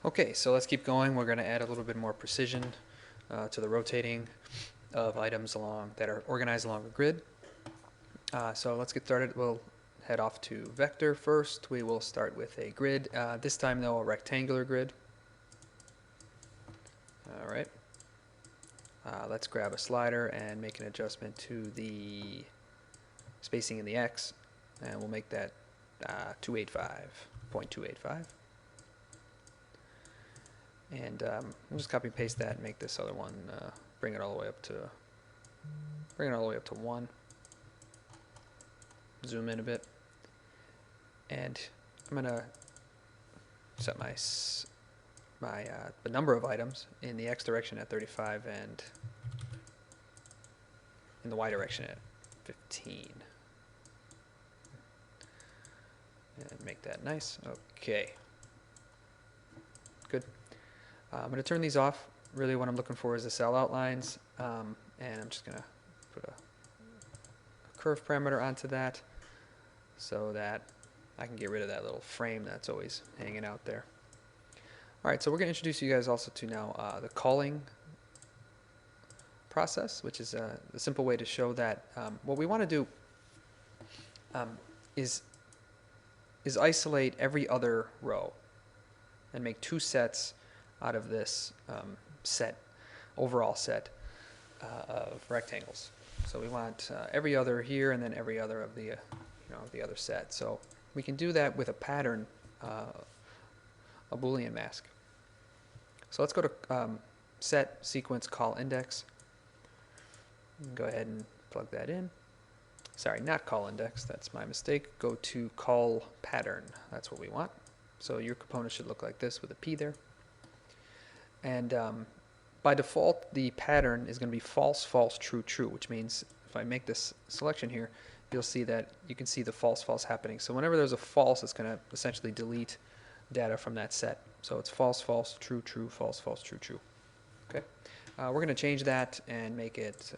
Okay, so let's keep going. We're going to add a little bit more precision to the rotating of items along that are organized along a grid. So let's get started. We'll head off to vector first. We will start with a grid. This time though, a rectangular grid. All right. Let's grab a slider and make an adjustment to the spacing in the X, and we'll make that 285.285. And we'll just copy and paste that and make this other one, bring it all the way up to 1. Zoom in a bit. And I'm going to set the number of items in the X direction at 35 and in the Y direction at 15. And make that nice. Okay. Good. I'm going to turn these off. Really what I'm looking for is the cell outlines, and I'm just going to put a curve parameter onto that so that I can get rid of that little frame that's always hanging out there. Alright, so we're going to introduce you guys also to now the culling process, which is a simple way to show that what we want to do is isolate every other row and make 2 sets out of this overall set of rectangles. So we want every other here and then every other of the the other set. So we can do that with a pattern, a Boolean mask. So let's go to set sequence call index. Go ahead and plug that in. Sorry, not call index. That's my mistake. Go to call pattern. That's what we want. So your component should look like this with a P there. And by default, the pattern is going to be false, false, true, true, which means if I make this selection here, you'll see that you can see the false, false happening. So whenever there's a false, it's going to essentially delete data from that set. So it's false, false, true, true, false, false, true, true. Okay. We're going to change that and make it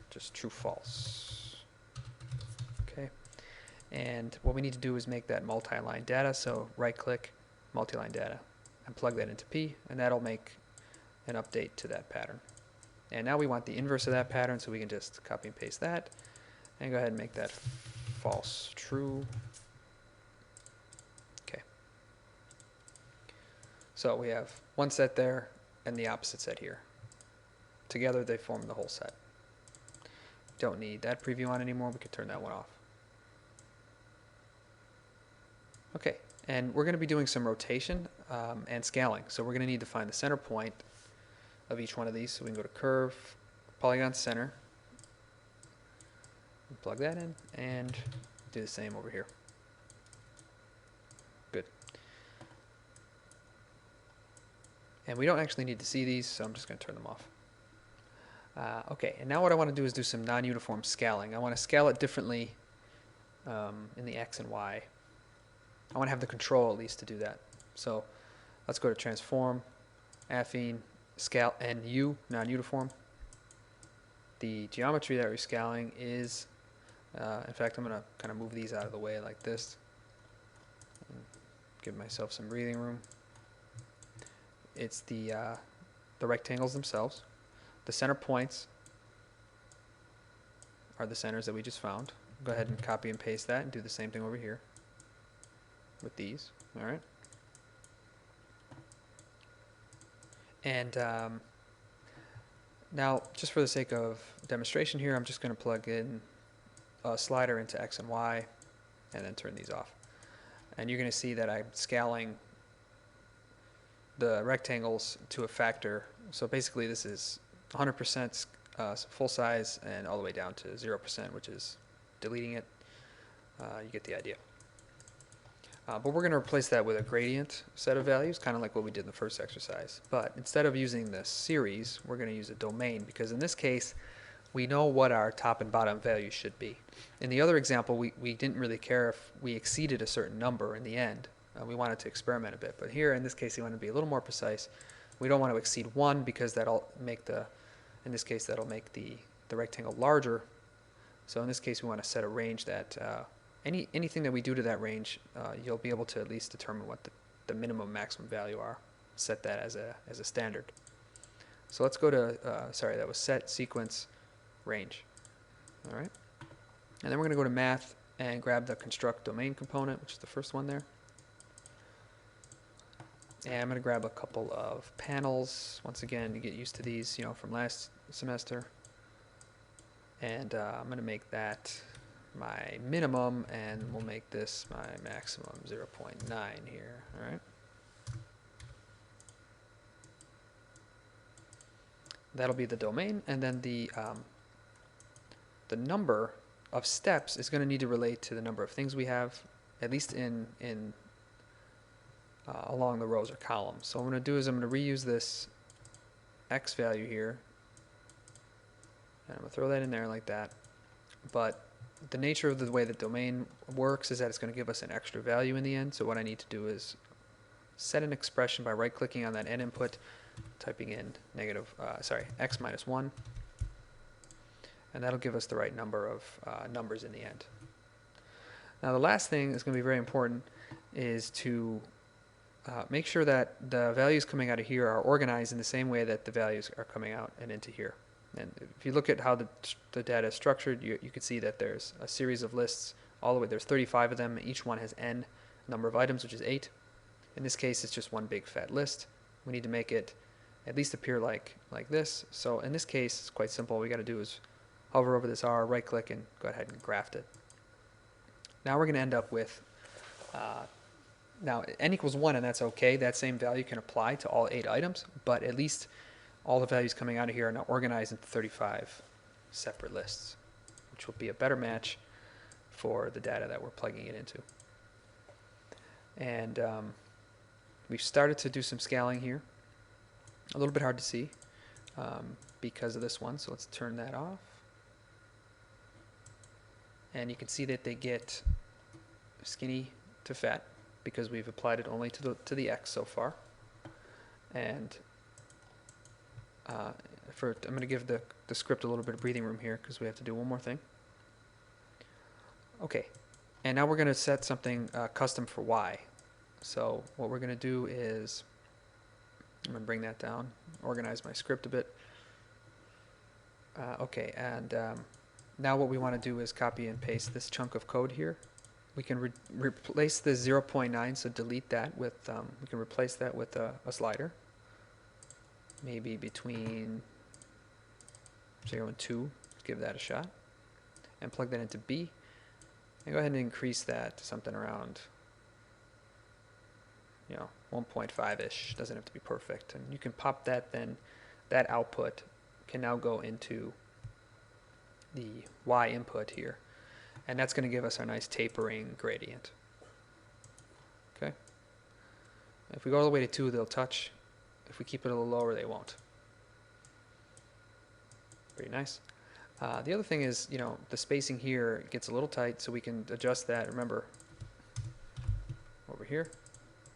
just true, false. Okay. And what we need to do is make that multi-line data. So right-click, multi-line data, and plug that into P, and that'll make an update to that pattern. And now we want the inverse of that pattern, so we can just copy and paste that and go ahead and make that false, true. Okay. So we have one set there and the opposite set here. Together they form the whole set. Don't need that preview on anymore. We can turn that one off. Okay, and we're going to be doing some rotation and scaling. So we're going to need to find the center point of each one of these. So we can go to curve, polygon center, and plug that in, and do the same over here. Good. And we don't actually need to see these, so I'm just going to turn them off. Okay, and now what I want to do is do some non-uniform scaling. I want to scale it differently in the X and Y. I want to have the control at least to do that. So let's go to transform, affine, scale, and U, non-uniform. The geometry that we're scaling is, in fact, I'm going to kind of move these out of the way like this. And give myself some breathing room. It's the rectangles themselves. The center points are the centers that we just found. Go ahead and copy and paste that and do the same thing over here with these. All right. And now, just for the sake of demonstration here, I'm just going to plug in a slider into X and Y and then turn these off. And you're going to see that I'm scaling the rectangles to a factor. So basically this is 100% full size and all the way down to 0%, which is deleting it. You get the idea. But we're going to replace that with a gradient set of values, kind of like what we did in the first exercise. But instead of using the series, we're going to use a domain, because in this case, we know what our top and bottom values should be. In the other example, we didn't really care if we exceeded a certain number in the end. We wanted to experiment a bit. But here, in this case, we want to be a little more precise. We don't want to exceed 1, because that'll make in this case, that'll make the rectangle larger. So in this case, we want to set a range that anything that we do to that range, you'll be able to at least determine what the minimum maximum value are. set that as a standard. So let's go to, sorry, that was set sequence range. All right. And then we're going to go to math and grab the construct domain component, which is the first one there. And I'm going to grab a couple of panels, once again, to get used to these, from last semester. And I'm going to make that my minimum, and we'll make this my maximum, 0.9 here, all right? That'll be the domain, and then the number of steps is going to need to relate to the number of things we have, at least in along the rows or columns. So what I'm going to do is I'm going to reuse this x value here, and I'm going to throw that in there like that. But the nature of the way the domain works is that it's going to give us an extra value in the end. So what I need to do is set an expression by right-clicking on that n input, typing in x minus 1, and that'll give us the right number of numbers in the end. Now the last thing that's going to be very important is to make sure that the values coming out of here are organized in the same way that the values are coming out and into here. And if you look at how the data is structured, you can see that there's a series of lists all the way. There's 35 of them. Each one has n number of items, which is 8. In this case, it's just one big fat list. We need to make it at least appear like this. So in this case, it's quite simple. All we got to do is hover over this R, right-click, and go ahead and graft it. Now we're going to end up with now n equals 1, and that's okay. That same value can apply to all 8 items, but at least all the values coming out of here are now organized into 35 separate lists, which will be a better match for the data that we're plugging it into. And we've started to do some scaling here. A little bit hard to see because of this one, so let's turn that off. And you can see that they get skinny to fat because we've applied it only to the x so far. And I'm going to give the script a little bit of breathing room here because we have to do one more thing. Okay, and now we're going to set something custom for y. So what we're going to do is, I'm going to bring that down, organize my script a bit. Okay, and now what we want to do is copy and paste this chunk of code here. We can replace the 0.9, so delete that with, we can replace that with a slider. Maybe between 0 and 2, give that a shot. And plug that into B. And go ahead and increase that to something around, 1.5-ish. Doesn't have to be perfect. And you can pop that, then that output can now go into the Y input here. And that's going to give us our nice tapering gradient. Okay? If we go all the way to 2, they'll touch. If we keep it a little lower, they won't. Pretty nice. The other thing is, the spacing here gets a little tight, so we can adjust that. Remember, over here,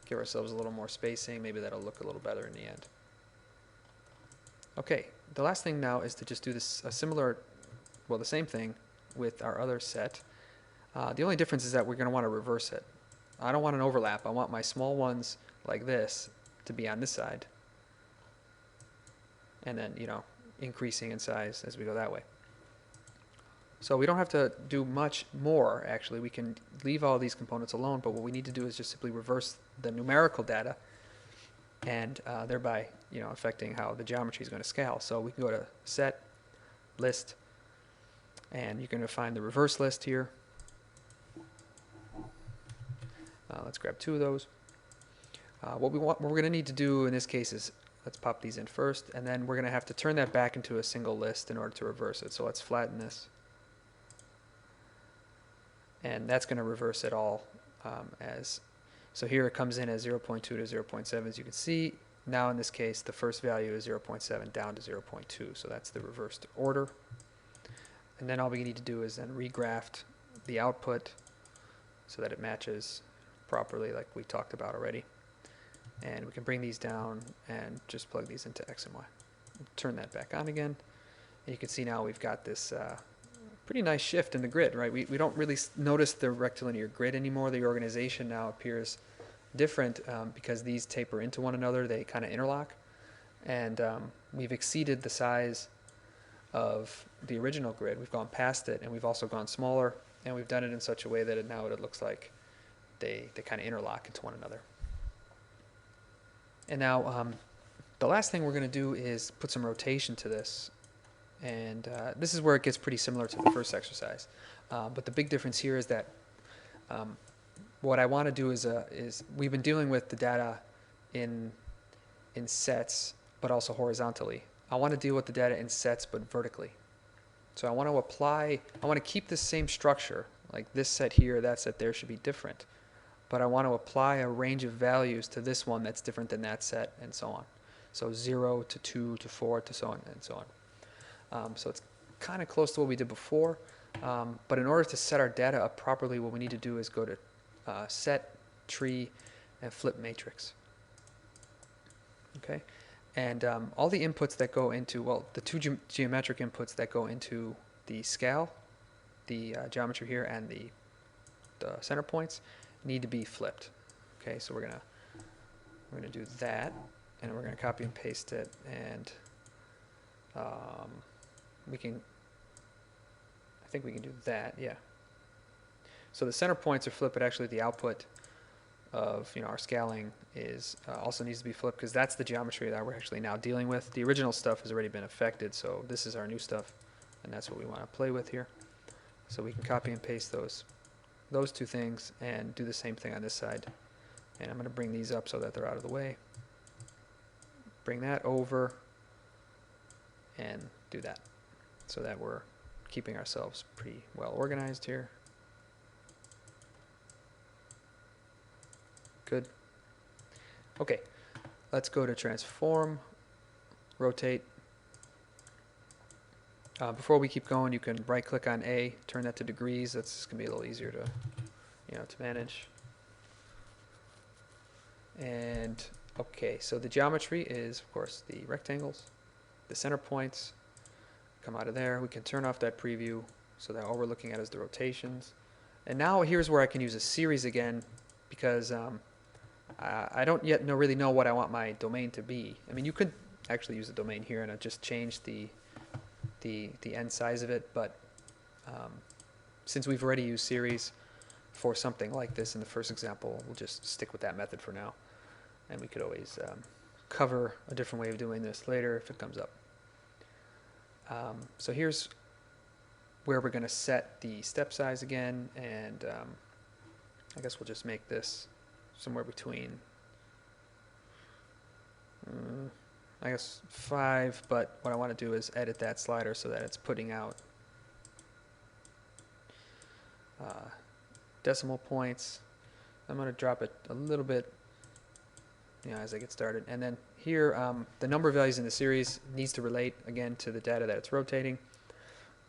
give ourselves a little more spacing. Maybe that'll look a little better in the end. Okay, the last thing now is to just do this the same thing with our other set. The only difference is that we're going to want to reverse it. I don't want an overlap. I want my small ones like this to be on this side. And then, increasing in size as we go that way. So we don't have to do much more, actually. We can leave all these components alone, but what we need to do is just simply reverse the numerical data and thereby, affecting how the geometry is going to scale. So we can go to Set, List, and you're going to find the reverse list here. Let's grab 2 of those. What we're going to need to do in this case is, let's pop these in first, and then we're going to have to turn that back into a single list in order to reverse it. So let's flatten this. And that's going to reverse it all so here it comes in as 0.2 to 0.7, as you can see. Now in this case, the first value is 0.7 down to 0.2, so that's the reversed order. And then all we need to do is then regraft the output so that it matches properly like we talked about already. And we can bring these down and just plug these into X and Y. Turn that back on again. And you can see now we've got this pretty nice shift in the grid, right? We don't really notice the rectilinear grid anymore. The organization now appears different because these taper into one another, they kind of interlock, and we've exceeded the size of the original grid. We've gone past it, and we've also gone smaller, and we've done it in such a way that now it looks like they kind of interlock into one another. And now the last thing we're going to do is put some rotation to this, and this is where it gets pretty similar to the first exercise. But the big difference here is that what I want to do is we've been dealing with the data in sets, but also horizontally. I want to deal with the data in sets, but vertically. So I want to keep the same structure, like this set here, that set there should be different. But I want to apply a range of values to this one that's different than that set, and so on. So 0 to 2 to 4 to so on and so on. So it's kind of close to what we did before. But in order to set our data up properly, what we need to do is go to set, tree, and flip matrix. Okay, and all the inputs that go into, well, the two geometric inputs that go into the scale, the geometry here, and the center points need to be flipped. Okay, so we're gonna do that, and we're gonna copy and paste it, and I think we can do that, yeah. So the center points are flipped, but actually the output of our scaling is also needs to be flipped, because that's the geometry that we're actually now dealing with. The original stuff has already been affected, so this is our new stuff, and that's what we want to play with here. So we can copy and paste those two things and do the same thing on this side. And I'm going to bring these up so that they're out of the way. Bring that over and do that, so that we're keeping ourselves pretty well organized here. Good. Okay, let's go to transform, rotate. Before we keep going, you can right click on A, turn that to degrees. That's going to be a little easier to manage. And okay, so the geometry is, of course, the rectangles. The center points come out of there. We can turn off that preview so that all we're looking at is the rotations. And now here's where I can use a series again, because I don't yet really know what I want my domain to be. I mean, you could actually use the domain here and just change the end size of it, but since we've already used series for something like this in the first example, we'll just stick with that method for now, and we could always cover a different way of doing this later if it comes up. So here's where we're going to set the step size again, and I guess we'll just make this somewhere between I guess 5, but what I want to do is edit that slider so that it's putting out decimal points. I'm going to drop it a little bit as I get started. And then here, the number of values in the series needs to relate, again, to the data that it's rotating.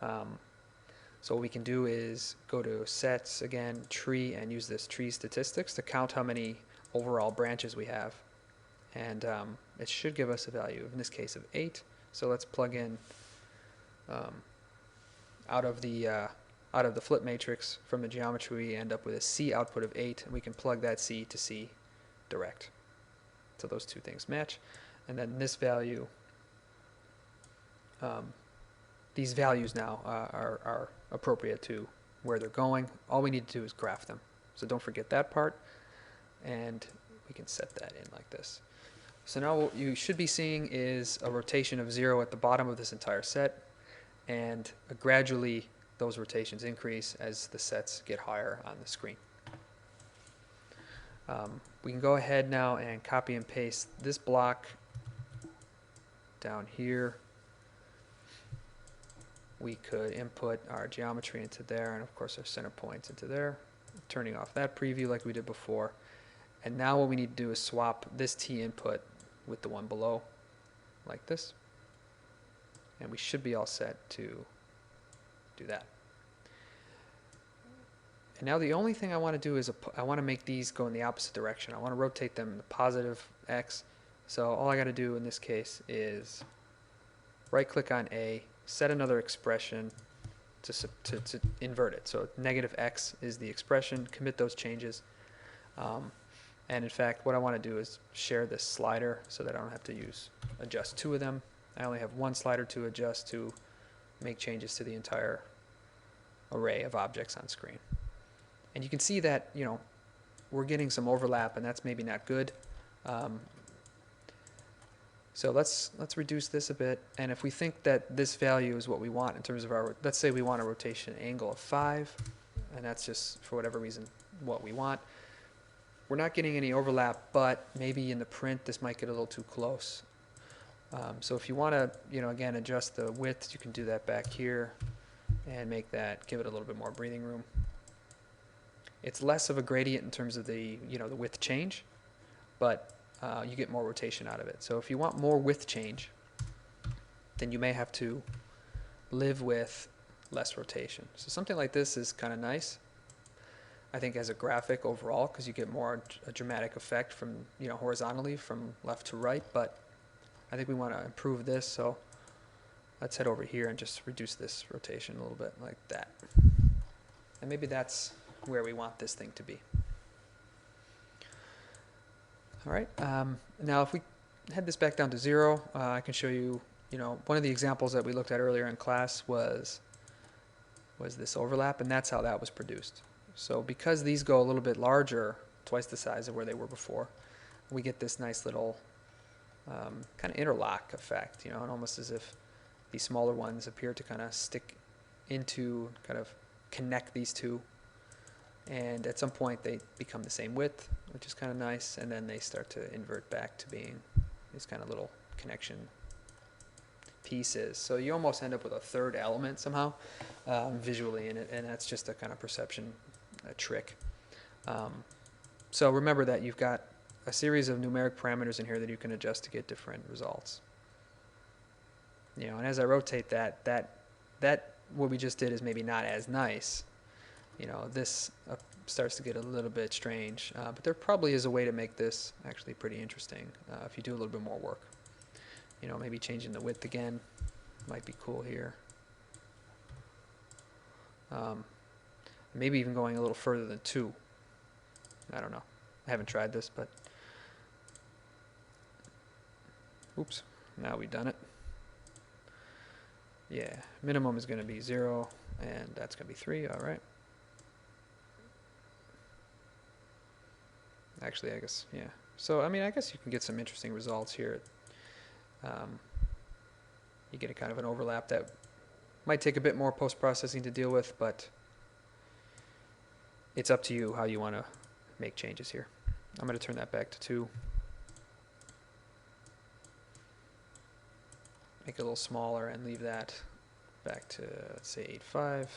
So what we can do is go to sets, again, tree, and use this tree statistics to count how many overall branches we have. And it should give us a value, in this case, of 8. So let's plug in out of the flip matrix from the geometry, we end up with a C output of 8, and we can plug that C to C direct. So those two things match. And then this value, these values now are appropriate to where they're going. All we need to do is graph them. So don't forget that part, and we can set that in like this. So now what you should be seeing is a rotation of 0 at the bottom of this entire set, and gradually those rotations increase as the sets get higher on the screen. We can go ahead now and copy and paste this block down here. We could input our geometry into there, and of course our center points into there, turning off that preview like we did before. And now what we need to do is swap this T input with the one below, like this. And we should be all set to do that. And now the only thing I want to do is I want to make these go in the opposite direction. I want to rotate them in the positive X. So all I got to do in this case is right click on A, set another expression to invert it. So negative X is the expression, commit those changes. And in fact, what I want to do is share this slider so that I don't have to adjust two of them. I only have one slider to adjust to make changes to the entire array of objects on screen. And you can see that, we're getting some overlap, and that's maybe not good. So let's reduce this a bit. And if we think that this value is what we want in terms of let's say we want a rotation angle of 5, and that's just for whatever reason what we want. We're not getting any overlap, but maybe in the print this might get a little too close. So if you want to, again, adjust the width, you can do that back here and give it a little bit more breathing room. It's less of a gradient in terms of the width change, but you get more rotation out of it. So if you want more width change, then you may have to live with less rotation. So something like this is kind of nice, I think, as a graphic overall, because you get more a dramatic effect from horizontally from left to right. But I think we want to improve this, so let's head over here and just reduce this rotation a little bit like that. And maybe that's where we want this thing to be. All right. Now, if we head this back down to 0, I can show you. One of the examples that we looked at earlier in class was this overlap, and that's how that was produced. So because these go a little bit larger, twice the size of where they were before, we get this nice little kind of interlock effect, and almost as if these smaller ones appear to kind of stick into, kind of connect these two. And at some point they become the same width, which is kind of nice, and then they start to invert back to being these kind of little connection pieces. So you almost end up with a third element somehow visually in it, and that's just a kind of perception trick. So remember that you've got a series of numeric parameters in here that you can adjust to get different results. And as I rotate that what we just did is maybe not as nice. This starts to get a little bit strange, but there probably is a way to make this actually pretty interesting if you do a little bit more work. Maybe changing the width again might be cool here. Maybe even going a little further than 2. I don't know. I haven't tried this, but oops, now we've done it. Yeah, minimum is going to be 0, and that's going to be 3. All right. Actually, I guess, yeah. So, I guess you can get some interesting results here. You get a kind of an overlap that might take a bit more post-processing to deal with, but it's up to you how you want to make changes here. I'm going to turn that back to 2. Make it a little smaller and leave that back to, let's say, 8.5.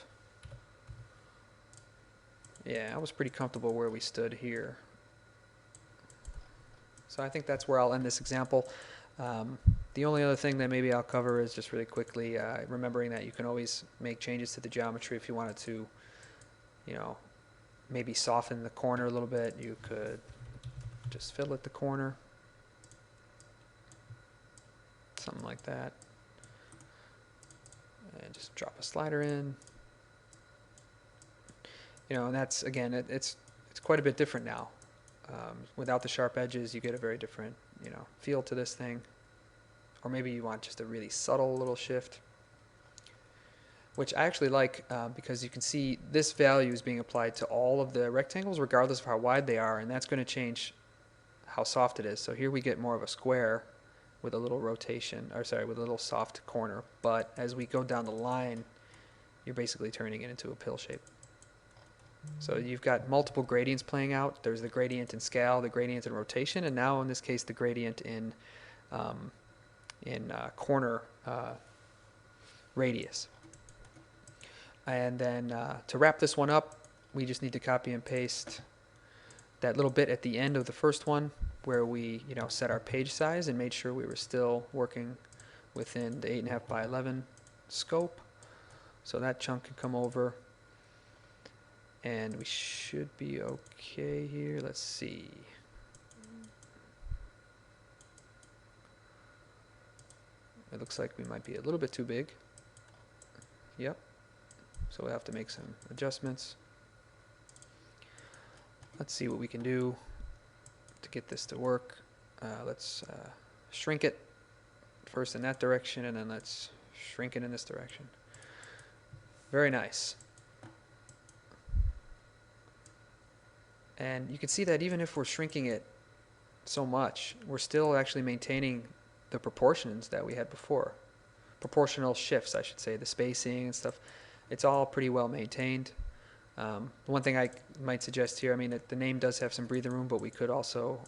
Yeah, I was pretty comfortable where we stood here. So I think that's where I'll end this example. The only other thing that maybe I'll cover is just really quickly remembering that you can always make changes to the geometry if you wanted to, maybe soften the corner a little bit. You could just fill at the corner, something like that, and just drop a slider in. And that's, again, it's quite a bit different now. Without the sharp edges, you get a very different, feel to this thing. Or maybe you want just a really subtle little shift, which I actually like because you can see this value is being applied to all of the rectangles regardless of how wide they are, and that's going to change how soft it is. So here we get more of a square with a little rotation, or sorry, with a little soft corner. But as we go down the line, you're basically turning it into a pill shape. So you've got multiple gradients playing out. There's the gradient in scale, the gradient in rotation, and now in this case the gradient in corner radius. And then to wrap this one up, we just need to copy and paste that little bit at the end of the first one where we set our page size and made sure we were still working within the 8.5 by 11 scope. So that chunk can come over. And we should be okay here. Let's see. It looks like we might be a little bit too big. Yep. So we'll have to make some adjustments. Let's see what we can do. to get this to work. Let's shrink it first in that direction, and then let's shrink it in this direction. Very nice. And you can see that even if we're shrinking it so much, we're still actually maintaining the proportions that we had before. Proportional shifts, I should say, the spacing and stuff. It's all pretty well maintained. One thing I might suggest here, I mean, the name does have some breathing room, but we could also,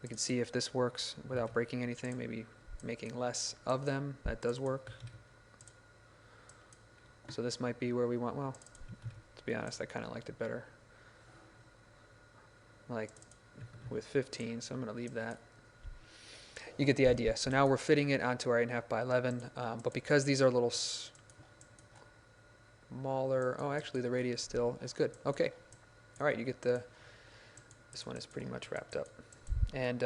we can see if this works without breaking anything, maybe making less of them. That does work. So this might be where we want, well, to be honest, I kind of liked it better. Like with 15, so I'm going to leave that. You get the idea. So now we're fitting it onto our 8.5 by 11, but because these are a little smaller, oh, actually the radius still is good. Okay. All right, you get the, this one is pretty much wrapped up. And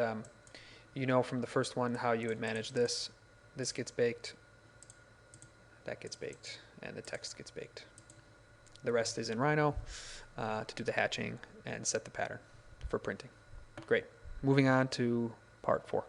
you know from the first one how you would manage this. This gets baked, that gets baked, and the text gets baked. The rest is in Rhino to do the hatching and set the pattern for printing. Great. Moving on to part 4.